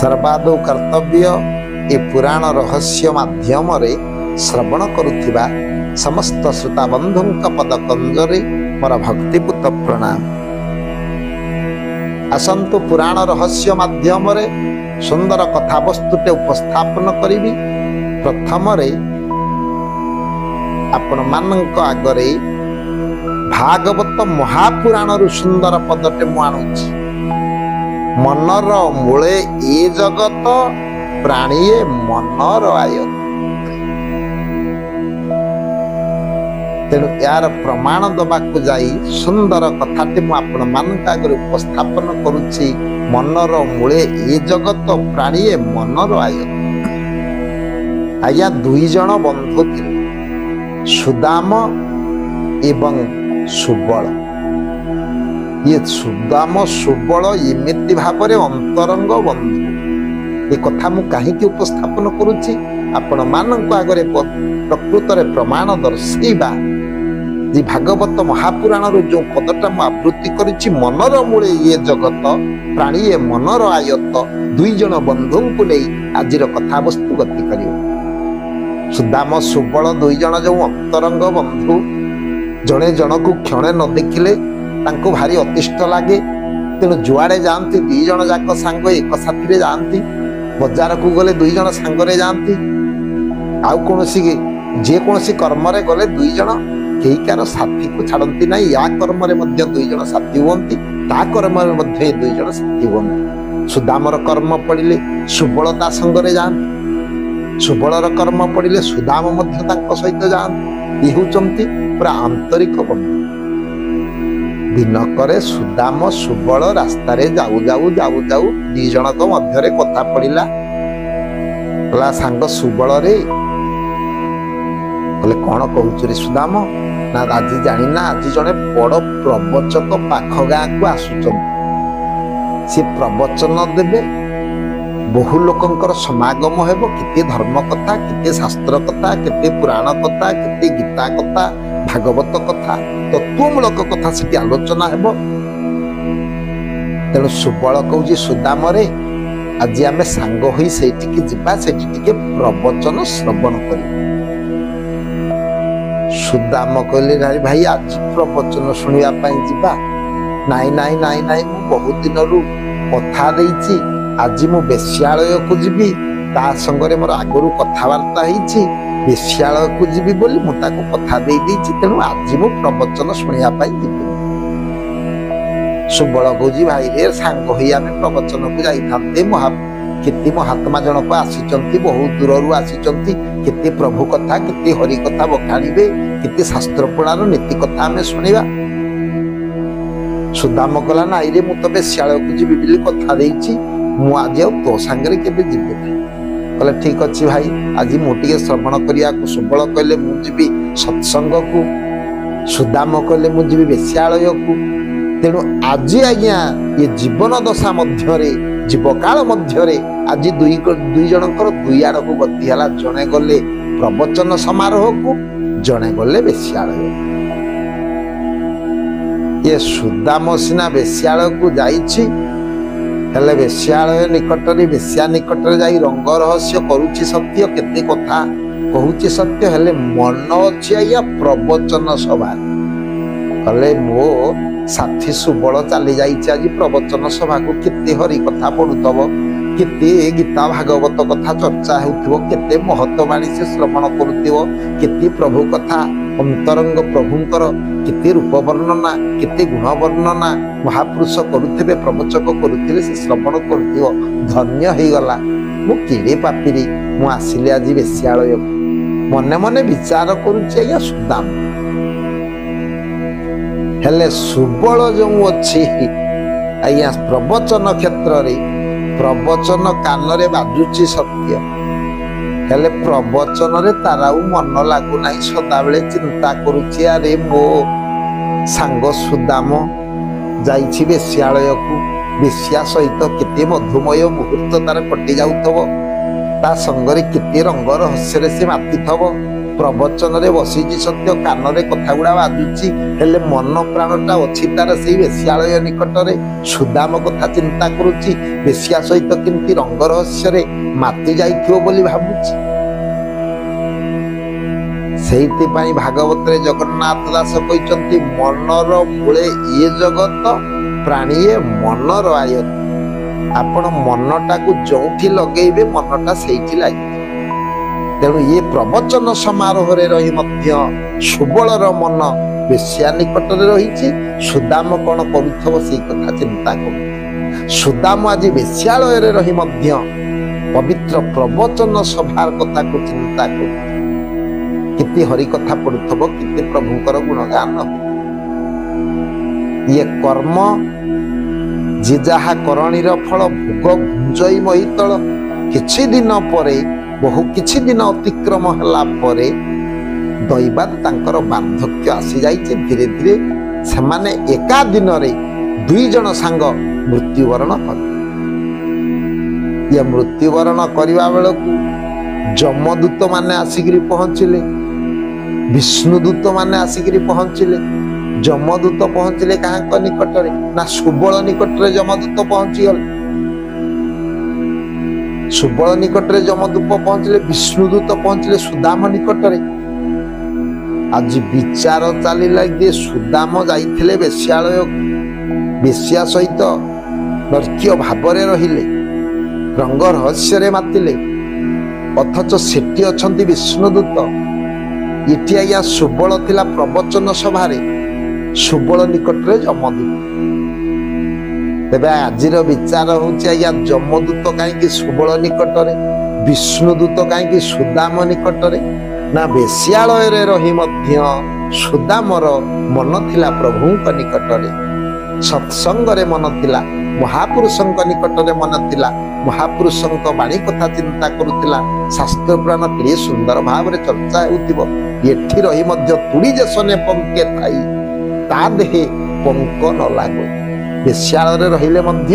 सर्वादौ कर्तव्य ए पुराण रहस्य माध्यम श्रवण करुथिबा समस्त श्रोता बंधु पद कंजरे मोर भक्तिपूत प्रणाम। आसंतु पुराण रहस्य माध्यम सुंदर कथावस्तुटे उपस्थापन करी। प्रथम आपण मानक आगरे भागवत महापुराण सुंदर पदटे मुझुची। मनर मूले ए जगत प्राणीए मनर आयत। तेणु यार प्रमाण दबाकू जाई सुंदर कथाटी मुझे मानक आगे उपस्थापन करुच्ची। मनर मूले ए जगत प्राणीए मनर आयत। आज्ञा दुई जन बंधु थे, सुदाम एवं सुबल। ये सुदाम सुबल एमती भाव अंतरंग बंधु। ये कथा मु कहीं उपस्थापन करुच्ची आपण मानक आगे प्रकृत प्रमाण दर्शेबा। जी भागवत महापुराण जो पदटा मु आवृत्ति करिछि, मनर मूले ये जगत प्राणीए मनर आयत। दुई जन बंधु को नहीं आज कथा वस्तु गति कर। सुदाम सुबल दुई जन जो अंतरंग बंधु, जड़े जन को क्षणे न देखिले तांको भारी अतिष्ठ लगे। तेणु जुआड़े जाती दुई जन जाक सांग एक साथी जाती, बजार को गले दुई जन सांगरे जाती, आउ कौन जेकोसी कर्म गले दुई जन कई कार साथी को छाड़ती ना। या कर्म दुई जन साथी हुंती, ता कर्म दुई जन साथी हुंती। सुदामर कर्म पड़िले सुबल ता संगरे जाती, सुबलर कर्म पड़िले सुदाम सहित जाती। ये होचंती पूरा आंतरिक बंधु। दिनक सुदाम सुबल रास्तार जाऊ जाऊ जाऊ जाऊ दी जनक मध्य कथा पड़िला। कहला सांग सुबल रे, कहले कौन कहूचु रे सुदाम? ना आज जानी ना, आज जड़े बड़ प्रवचक पाख गाँ को आसुचंती। सी प्रवचन देवे, बहु लोकंकर समागम हेबो। केते धर्म कथा, केते शास्त्र कथा, केते पुराण कथा, केते गीता कथा, भागवत कथा, तत्वमूलक कथा से आलोचना हेबो। तेणु सुबल कहूची सुदाम रे, आज आमे सांग होई सेठी जिबा, सेठी टिके प्रवचन श्रवण करी। सुदाम कहले नाई भाई आज प्रवचन सुनिया पाई जिबा। नाई नाई नाई नाई मु बहुत दिन रु कथा देइची, आज मु बेश्यालय को जीवी। ता संगरे मोर आगरु कथावार्ता होईची, बेश्यालय को जीवी बोली मु ताको कथा देई देइची। तेणु आज मु प्रवचन सुनिया पाई जीवी। सुबल कहूची भाई रे, सांग होई आमे प्रवचन को जाई थांते। केते महात्मा जनक आसीचंती, बहुत दूररू आसीचंती। केते प्रभु कथा, केते हरि कथा बखाणीबे, केते शास्त्र पुराण नीति कथा आमे सुनिबा। सुदाम कहला नाई रे, मु तो बेश्यालय को जीवी बोली कथा देइची, मु आज तो सांगरे केबे जीवे नहीं। कहले ठीक अच्छी भाई, आज मुझे श्रवण करिया को। सुबल कहले मु जीवी सत्संग को, सुदाम कहले मु जीवी बेश्यालय को। तेणु आज आज्ञा ये जीवन दशा मध्यरे, जीवकाल मध्यरे आज दुई जनकर दुई आड़ को गति है। जड़े गले प्रवचन समारोह को, जड़े गले बेश्यालय। ये सुदाम सिना बेश्यालय को जाइछि, हेले बेश्यालय निकटरे, बेश्या निकटरे जाई रंग रहस्य करुछि सत्य, केते कथा कहूछि सत्य। हेले मन अछि आया प्रवचन सभा। कहले मो साथी सुबल चली जाइछि आज प्रवचन सभा को। केते हरि कथा पढ़ुथब, केते गीता भागवत कथा चर्चा हेउथबो, केते महत्ववाणी से श्रवण करुथिबो, केते प्रभु कथा अंतरंग प्रभुंकर केते रूप वर्णना, केते गुण वर्णना महापुरुष करुथिबे, प्रवचक करुथिबे, से श्रवण करुथिबो। धन्य हे गला मु केड़े पापिरी, मु आसिले आज बेश्यालय। मने मने विचार करुछि आज्ञा सुदाम। हेले सुबल जो अच्छी आज्ञा प्रवचन क्षेत्र रे, प्रवचन कान रे बाजुची सत्य, हेले प्रवचन रे तार मन लागू ना। सदा बेले चिंता करुछि, अरे मो सांग सुदाम जाइछि बेश्यालय को, बेश्या सहित केते मधुमय मुहूर्त तार कटि जाउथबो, ता संगरे केते रंग रहस्य से मातिथबो। ପ୍ରବଚନରେ ବସିଛି ସତ୍ୟ, କାନରେ କଥା ଗୁଡା ବାଜୁଛି, ହେଲେ ମନ ପ୍ରାଣଟା ଅଛି ତାର ସେଇ ବେଶ୍ୟାଳୟ ନିକଟରେ। ସୁଦାମ କଥା ଚିନ୍ତା କରୁଛି, ବେଶ୍ୟା ସହିତ କେମିତି ରଙ୍ଗ ରହସ୍ୟରେ ମାତି ଯାଇଥିବ ବୋଲି ଭାବୁଛି। ସେଇଥିପାଇଁ ଭାଗବତରେ ଜଗନ୍ନାଥ ଦାସ କହିଛନ୍ତି, ମନର ମୂଳେ ଇଏ ଜଗତ, ପ୍ରାଣୀଏ ମନର ଆୟତ। ଆପଣ ମନଟାକୁ ଯୋଉଠି ଲଗେଇବେ ମନଟା ସେଇଠି ଲାଗିବ। ତେଣୁ ଇଏ ପ୍ରବଚନ ସମାରୋହରେ ରହି ମଧ୍ୟ ସୁବଳର ମନ ବେଶ୍ୟା ନିକଟରେ ରହିଛି। ସୁଦାମ କଣ କରୁଥିବ ସେଇ କଥା ଚିନ୍ତା କରୁଛି। ସୁଦାମ ଆଜି ବେଶ୍ୟାଳୟରେ ରହି ମଧ୍ୟ ପବିତ୍ର ପ୍ରବଚନ ସଭାର କଥାକୁ ଚିନ୍ତା କରୁଛି। କେତେ ହରି କଥା ପଡୁଥିବ, କେତେ ପ୍ରଭୁଙ୍କର ଗୁଣଗାନ। ଇଏ କର୍ମ ଯେ ଯାହା କରଣୀର ଫଳ, ଭୋଗ ଭୁଞ୍ଜଇ ମହିତଳ। କିଛି ଦିନ ପରେ, ବହୁ କିଛି ଦିନ ଅତିକ୍ରମ ହେଲା ପରେ ଦୈବାତ ତାଙ୍କର ବାର୍ଦ୍ଧକ୍ୟ ଆସିଯାଇଛି। ଧୀରେ ଧୀରେ ସେମାନେ ଏକା ଦିନରେ 2 ଜଣ ସାଙ୍ଗ ମୃତ୍ୟୁବରଣ କଲେ। ଇଏ ମୃତ୍ୟୁବରଣ କରିବା ବେଳକୁ ଯମଦୂତ ମାନେ ଆସିକିରି ପହଞ୍ଚିଲେ, ବିଷ୍ଣୁଦୂତ ମାନେ ଆସିକିରି ପହଞ୍ଚିଲେ। ଯମଦୂତ ପହଞ୍ଚିଲେ କାହାଙ୍କ ନିକଟରେ? ନା ସୁବଳ ନିକଟରେ ଯମଦୂତ ପହଞ୍ଚିଗଲେ। ସୁବଳ ନିକଟରେ ଯମଦୂତ ପହଞ୍ଚିଲେ, ବିଷ୍ଣୁଦୂତ ପହଞ୍ଚିଲେ ସୁଦାମ ନିକଟରେ। ଆଜି ବିଚାର ଚାଲିଲା ଯେ ସୁଦାମ ଯାଇଥିଲେ ବେଶ୍ୟାଳୟ, ବେଶ୍ୟା ସହିତ ନର୍କ୍ୟ ଭାବରେ ରହିଲେ, ରଙ୍ଗ ରହସ୍ୟରେ ମାତିଲେ, ଅଥଚ ସେଠି ଅଛନ୍ତି ବିଷ୍ଣୁଦୂତ। ଏଠି ଆଜ୍ଞା ସୁବଳ ଥିଲା ପ୍ରବଚନ ସଭାରେ, ସୁବଳ ନିକଟରେ ଯମଦୂତ। ତେବେ ଆଜିର ବିଚାର ହଉଛି ଆଜ୍ଞା, ଯମଦୂତ କାହିଁକି ସୁବଳ ନିକଟରେ, ବିଷ୍ଣୁଦୂତ କାହିଁକି ସୁଦାମ ନିକଟରେ? ନା ବେଶ୍ୟାଳୟରେ ରହି ମଧ୍ୟ ସୁଦାମର ମନ ଥିଲା ପ୍ରଭୁଙ୍କ ନିକଟରେ, ସତ୍ସଙ୍ଗରେ ମନ ଥିଲା, ମହାପୁରୁଷଙ୍କ ନିକଟରେ ମନ ଥିଲା, ମହାପୁରୁଷଙ୍କ ବାଣୀ କଥା ଚିନ୍ତା କରୁଥିଲା। ଶାସ୍ତ୍ର ପୁରାଣ କେତେ ସୁନ୍ଦର ଭାବରେ ଚର୍ଚ୍ଚା ହେଉଥିବ। ଏଠି ରହି ମଧ୍ୟ ତୁଡ଼ି ଯେସନେ ପଙ୍କେ ଥାଇ, ତା ଦେହେ ପଙ୍କ ନ ଲାଗୁ। ବେଶ୍ୟାଳୟରେ ରହିଲେ ମଧ୍ୟ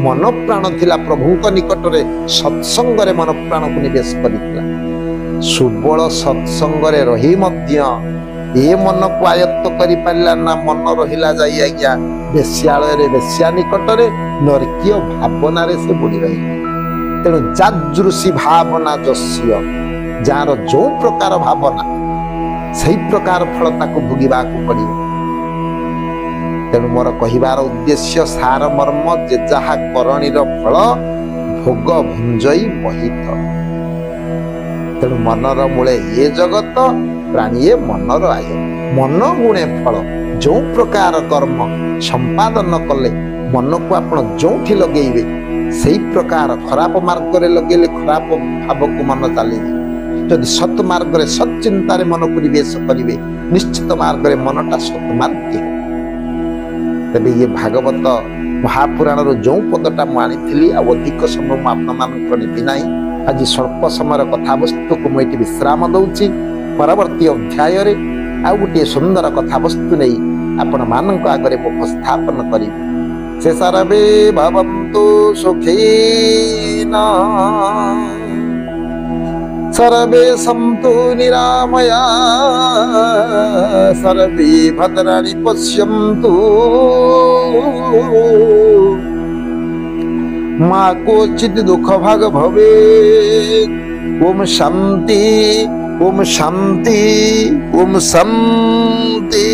ମନ ପ୍ରାଣ ଥିଲା ପ୍ରଭୁଙ୍କ ନିକଟରେ, ସତ୍ସଙ୍ଗରେ ମନ ପ୍ରାଣକୁ ନିବେଶ କରିଥିଲା। ସୁବଳ ସତ୍ସଙ୍ଗରେ ରହି ମଧ୍ୟ ଏ ମନକୁ ଆୟତ୍ତ କରିପାରିଲା ନା, ମନ ରହିଲା ଯାଇ ଆଜ୍ଞା ବେଶ୍ୟାଳୟରେ, ବେଶ୍ୟା ନିକଟରେ ନର୍କୀୟ ଭାବନାରେ ସେ ବୁଡ଼ି ରହିଲା। ତେଣୁ ଯାଦୃଶୀ ଭାବନା ଯସ୍ୟ, ଯାହାର ଯୋଉ ପ୍ରକାର ଭାବନା ସେଇ ପ୍ରକାର ଫଳ ତାକୁ ଭୋଗିବାକୁ ପଡ଼ିବ। ତେଣୁ ମୋର କହିବାର ଉଦ୍ଦେଶ୍ୟ, ସାର ମର୍ମ, ଯେ ଯାହା କରଣୀର ଫଳ ଭୋଗ ଭୁଞ୍ଜଇ ମହିତ। ତେଣୁ ମନର ମୂଳେ ଇଏ ଜଗତ, ପ୍ରାଣୀଏ ମନର ଆୟ। ମନ ଗୁଣେ ଫଳ। ଯୋଉ ପ୍ରକାର କର୍ମ ସମ୍ପାଦନ କଲେ ମନକୁ ଆପଣ ଯୋଉଠି ଲଗେଇବେ ସେଇ ପ୍ରକାର। ଖରାପ ମାର୍ଗରେ ଲଗେଇଲେ ଖରାପ ଭାବକୁ ମନ ଚାଲିବେ। ଯଦି ସତ୍ ମାର୍ଗରେ ସତ୍ ଚିନ୍ତାରେ ମନକୁ ନିବେଶ କରିବେ, ନିଶ୍ଚିତ ମାର୍ଗରେ ମନଟା ସତ୍ ମାର୍ଗୀ ହେବ। ତେବେ ଇଏ ଭାଗବତ ମହାପୁରାଣରୁ ଯୋଉ ପଦଟା ମୁଁ ଆଣିଥିଲି, ଆଉ ଅଧିକ ସମୟ ମୁଁ ଆପଣମାନଙ୍କର ନେବି ନାହିଁ। ଆଜି ସ୍ୱଳ୍ପ ସମୟର କଥାବସ୍ତୁକୁ ମୁଁ ଏଠି ବିଶ୍ରାମ ଦଉଛି। ପରବର୍ତ୍ତୀ ଅଧ୍ୟାୟରେ ଆଉ ଗୋଟିଏ ସୁନ୍ଦର କଥାବସ୍ତୁ ନେଇ ଆପଣମାନଙ୍କ ଆଗରେ ମୁଁ ଉପସ୍ଥାପନ କରିବି। ସେ ସର୍ବେ ଭବନ୍ତୁ ସୁଖୀନା, सर्वे सन्तु निरामया, सर्वे भद्राणि पश्यन्तु, मा कोचित् दुःखभाग् भवेत्। ओम शान्ति, ओम शान्ति, ओम शान्ति।